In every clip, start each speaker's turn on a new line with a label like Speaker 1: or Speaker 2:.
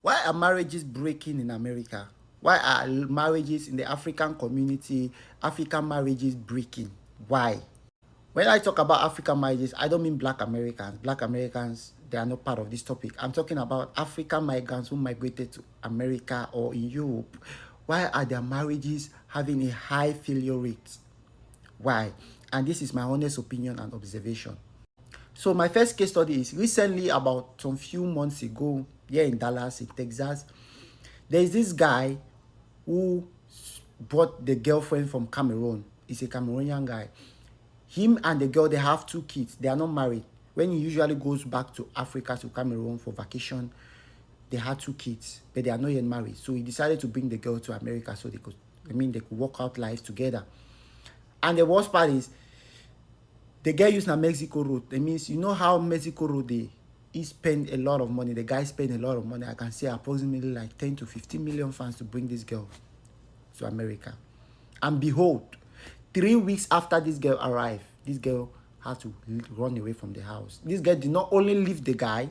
Speaker 1: Why are marriages breaking in America? Why are marriages in the African community, African marriages breaking? Why? When I talk about African marriages, I don't mean Black Americans. Black Americans, they are not part of this topic. I'm talking about African migrants who migrated to America or in Europe. Why are their marriages having a high failure rate? Why? And this is my honest opinion and observation. So my first case study is recently, about some few months ago, here in Dallas, in Texas, there is this guy who brought the girlfriend from Cameroon. He's a Cameroonian guy. Him and the girl, they have 2 kids. They are not married. When he usually goes back to Africa, to Cameroon for vacation, they had 2 kids, but they are not yet married. So he decided to bring the girl to America so they could work out life together. And the worst part is, the girl used a Mexico road. That means, you know how Mexico road, he spent a lot of money. The guy spent a lot of money. I can say approximately like 10 to 15 million fans to bring this girl to America. And behold, 3 weeks after this girl arrived, this girl had to run away from the house. This girl did not only leave the guy,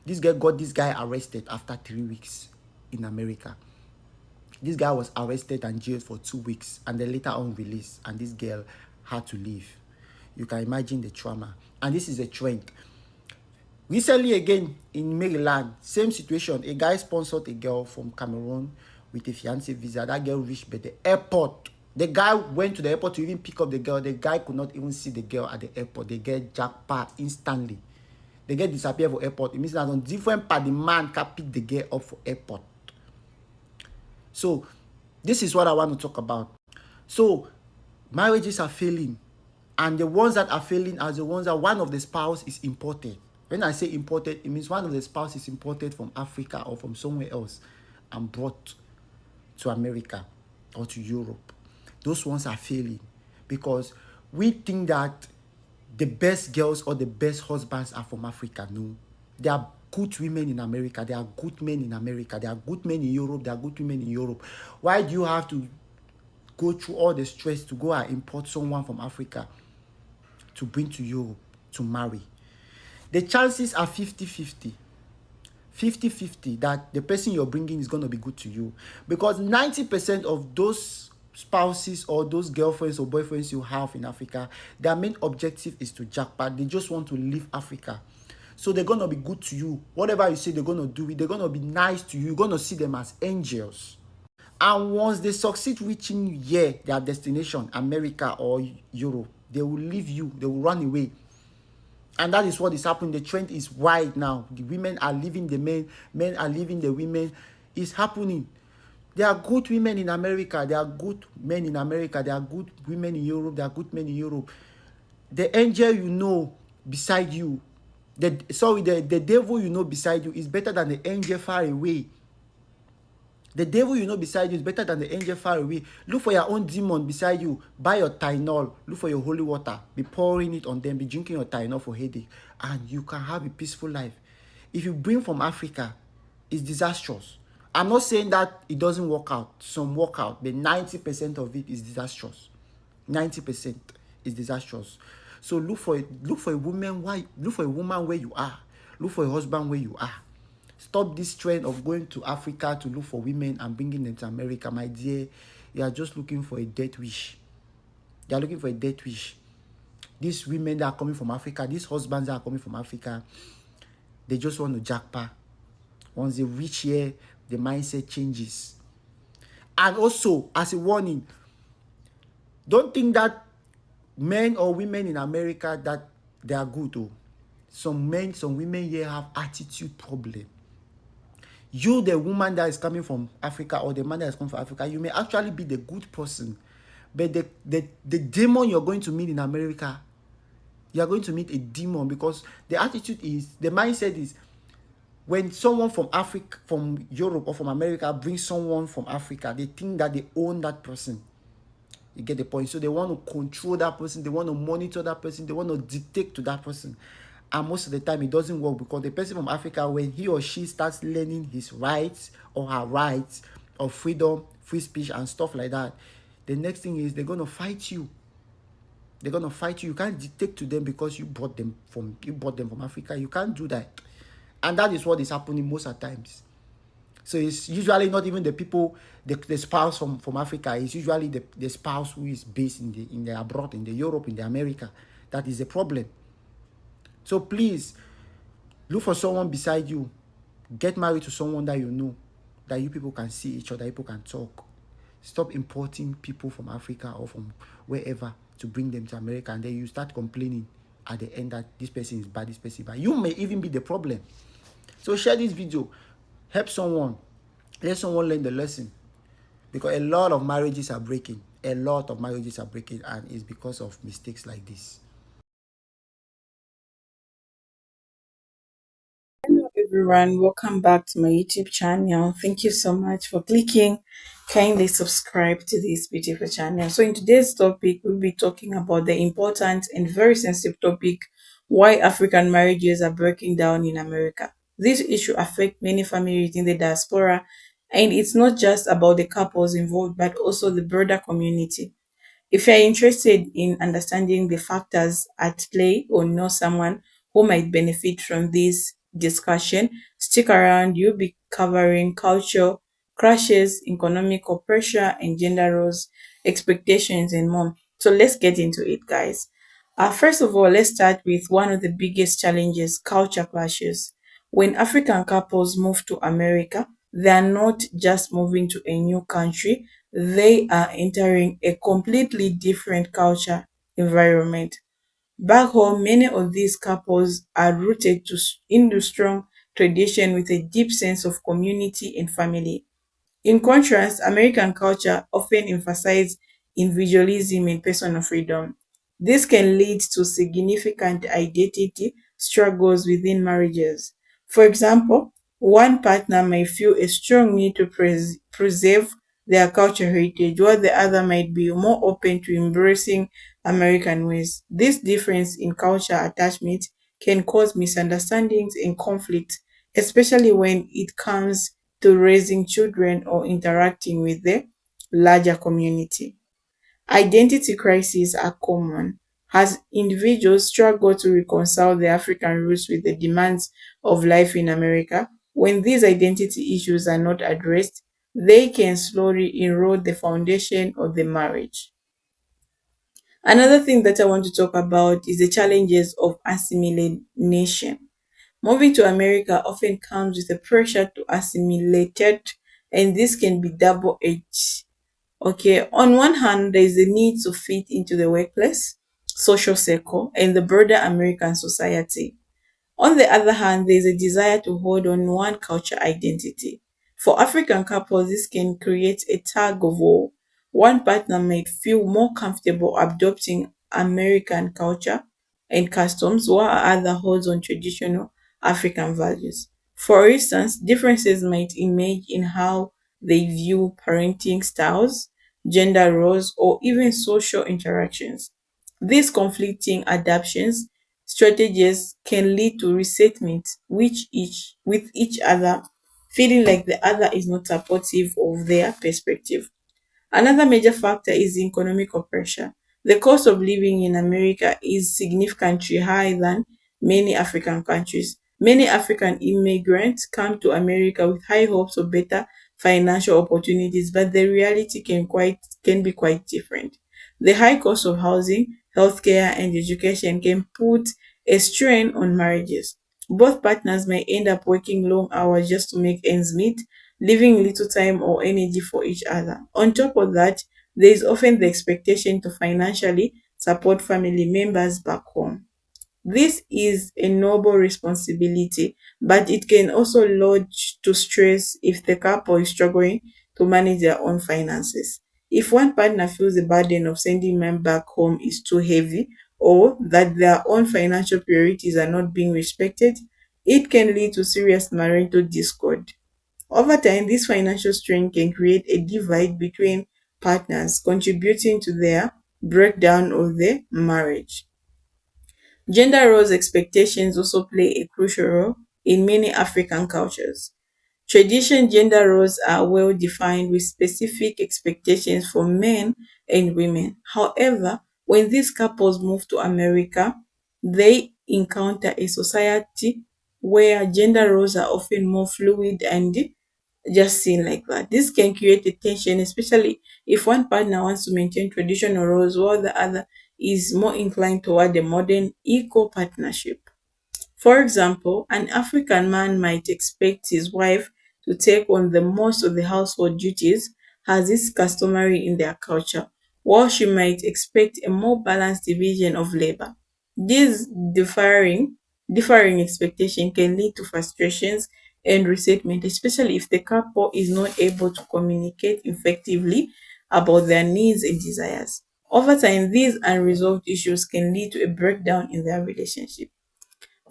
Speaker 1: this girl got this guy arrested after 3 weeks in America. This guy was arrested and jailed for 2 weeks and then later on released, and this girl had to leave. You can imagine the trauma. And this is a trend. Recently again in Maryland, same situation. A guy sponsored a girl from Cameroon with a fiancé visa. That girl reached by the airport. The guy went to the airport to even pick up the girl. The guy could not even see the girl at the airport. They get jackpot instantly. They get disappear for airport. It means that on different part, the man can pick the girl up for airport. So this is what I want to talk about. So marriages are failing. And the ones that are failing are the ones that one of the spouse is imported. When I say imported, it means one of the spouse is imported from Africa or from somewhere else and brought to America or to Europe. Those ones are failing because we think that the best girls or the best husbands are from Africa. No. There are good women in America. There are good men in America. There are good men in Europe. There are good women in Europe. Why do you have to go through all the stress to go and import someone from Africa to bring to Europe to marry? The chances are 50-50. 50-50 that the person you're bringing is going to be good to you. Because 90% of those spouses or those girlfriends or boyfriends you have in Africa, their main objective is to jackpot. They just want to leave Africa. So they're going to be good to you. Whatever you say, they're going to do it. They're going to be nice to you. You're going to see them as angels. And once they succeed reaching here, their destination, America or Europe, they will leave you. They will run away. And that is what is happening. The trend is wide now. The women are leaving the men. Men are leaving the women. It's happening. There are good women in America. There are good men in America. There are good women in Europe. There are good men in Europe. The angel you know beside you, the devil you know beside you is better than the angel far away. The devil you know beside you is better than the angel far away. Look for your own demon beside you. Buy your Tylenol. Look for your holy water. Be pouring it on them. Be drinking your Tylenol for headache. And you can have a peaceful life. If you bring from Africa, it's disastrous. I'm not saying that it doesn't work out. Some work out. But 90% of it is disastrous. 90% is disastrous. So look for a woman. Look for a woman where you are. Look for a husband where you are. Stop this trend of going to Africa to look for women and bringing them to America. My dear, you are just looking for a death wish. You are looking for a death wish. These women that are coming from Africa, these husbands that are coming from Africa, they just want to jackpot. Once they reach here, the mindset changes. And also, as a warning, don't think that men or women in America that they are good. Oh. Some men, some women here have attitude problem. You, the woman that is coming from Africa or the man that is coming from Africa, you may actually be the good person. But the demon you're going to meet in America, you're going to meet a demon because the attitude is, the mindset is, when someone from Africa, from Europe or from America brings someone from Africa, they think that they own that person. You get the point? So they want to control that person. They want to monitor that person. They want to dictate to that person. And most of the time, it doesn't work because the person from Africa, when he or she starts learning his rights or her rights of freedom, free speech and stuff like that, the next thing is they're going to fight you. They're going to fight you. You can't dictate to them because you brought them from Africa. You can't do that. And that is what is happening most of the times. So it's usually not even the people, the spouse from Africa. It's usually the spouse who is based in the abroad, in the Europe, in the America. That is the problem. So please look for someone beside you. Get married to someone that you know, that you people can see each other, people can talk. Stop importing people from Africa or from wherever to bring them to America, and then you start complaining at the end that this person is bad, this person is bad. You may even be the problem. So share this video, help someone, let someone learn the lesson, because a lot of marriages are breaking. A lot of marriages are breaking, and it's because of mistakes like this.
Speaker 2: Hello everyone, welcome back to my YouTube channel. Thank you so much for clicking. Kindly subscribe to this beautiful channel. So in today's topic, we'll be talking about the important and very sensitive topic, why African marriages are breaking down in America. This issue affects many families in the diaspora, and it's not just about the couples involved, but also the broader community. If you're interested in understanding the factors at play or know someone who might benefit from this discussion, stick around. You'll be covering culture, crashes, economic pressure, and gender roles, expectations, and more. So let's get into it, guys. First of all, let's start with one of the biggest challenges, culture clashes. When African couples move to America, they are not just moving to a new country, they are entering a completely different culture environment. Back home, many of these couples are rooted into strong tradition with a deep sense of community and family. In contrast, American culture often emphasizes individualism and personal freedom. This can lead to significant identity struggles within marriages. For example, one partner may feel a strong need to preserve their cultural heritage, while the other might be more open to embracing American ways. This difference in culture attachment can cause misunderstandings and conflict, especially when it comes to raising children or interacting with the larger community. Identity crises are common as individuals struggle to reconcile their African roots with the demands of life in America. When these identity issues are not addressed, they can slowly erode the foundation of the marriage. Another thing that I want to talk about is the challenges of assimilation. Moving to America often comes with a pressure to assimilate, and this can be double edged. Okay, on one hand, there is a need to fit into the workplace, social circle, and the broader American society. On the other hand, there is a desire to hold on one culture identity. For African couples, this can create a tug of war. One partner might feel more comfortable adopting American culture and customs, while other holds on traditional African values. For instance, differences might emerge in how they view parenting styles, gender roles, or even social interactions. These conflicting adaptations strategies can lead to resentment with each other, feeling like the other is not supportive of their perspective. Another major factor is economic pressure. The cost of living in America is significantly higher than many African countries. Many African immigrants come to America with high hopes of better financial opportunities, but the reality can be quite different. The high cost of housing, healthcare, and education can put a strain on marriages. Both partners may end up working long hours just to make ends meet, leaving little time or energy for each other. On top of that, there is often the expectation to financially support family members back home. This is a noble responsibility, but it can also lead to stress if the couple is struggling to manage their own finances. If one partner feels the burden of sending men back home is too heavy, or that their own financial priorities are not being respected, it can lead to serious marital discord. Over time, this financial strain can create a divide between partners, contributing to their breakdown of the marriage. Gender roles expectations also play a crucial role in many African cultures. Tradition gender roles are well defined with specific expectations for men and women. However, when these couples move to America, they encounter a society where gender roles are often more fluid and just seen like that. This can create a tension, especially if one partner wants to maintain traditional roles while the other is more inclined toward a modern eco partnership. For example, an African man might expect his wife to take on the most of the household duties, as is customary in their culture, while she might expect a more balanced division of labor. This differing expectation can lead to frustrations and resentment, especially if the couple is not able to communicate effectively about their needs and desires. Over time, these unresolved issues can lead to a breakdown in their relationship.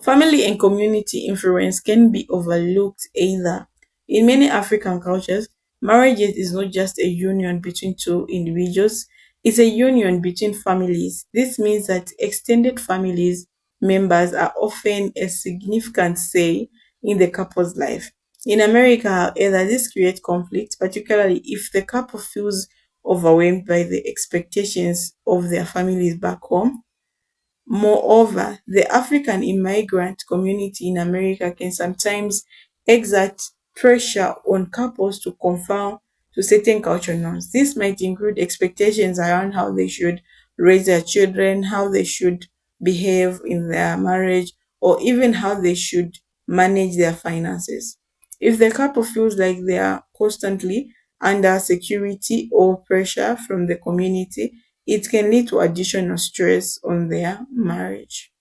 Speaker 2: Family and community influence can be overlooked either. In many African cultures, marriage is not just a union between two individuals, it's a union between families. This means that extended families members are often a significant say in the couple's life. In America, however, this creates conflict, particularly if the couple feels overwhelmed by the expectations of their families back home. Moreover, the African immigrant community in America can sometimes exert pressure on couples to conform to certain cultural norms. This might include expectations around how they should raise their children, how they should behave in their marriage, or even how they should manage their finances. If the couple feels like they are constantly under security or pressure from the community, it can lead to additional stress on their marriage.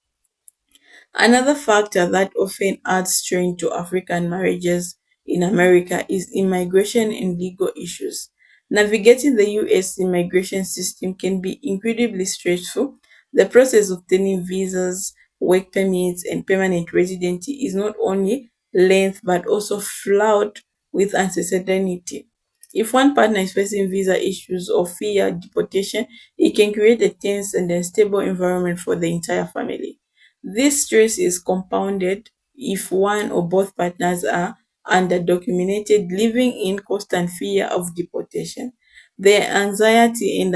Speaker 2: Another factor that often adds strain to African marriages in America is immigration and legal issues. Navigating the US immigration system can be incredibly stressful. The process of obtaining visas, work permits, and permanent residency is not only length but also flawed with uncertainty. If one partner is facing visa issues or fear deportation, it can create a tense and unstable environment for the entire family. This stress is compounded if one or both partners are underdocumented, living in constant fear of deportation. The anxiety and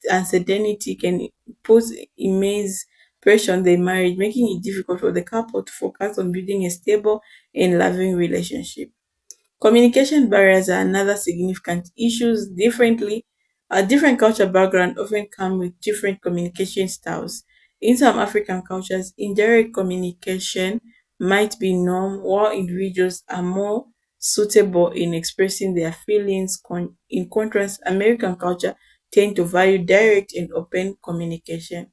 Speaker 2: uncertainty can pose immense pressure on the marriage, making it difficult for the couple to focus on building a stable and loving relationship. Communication barriers are another significant issues. Different culture background often come with different communication styles. In some African cultures, indirect communication might be norm, while individuals are more suitable in expressing their feelings. In contrast, American culture tend to value direct and open communication.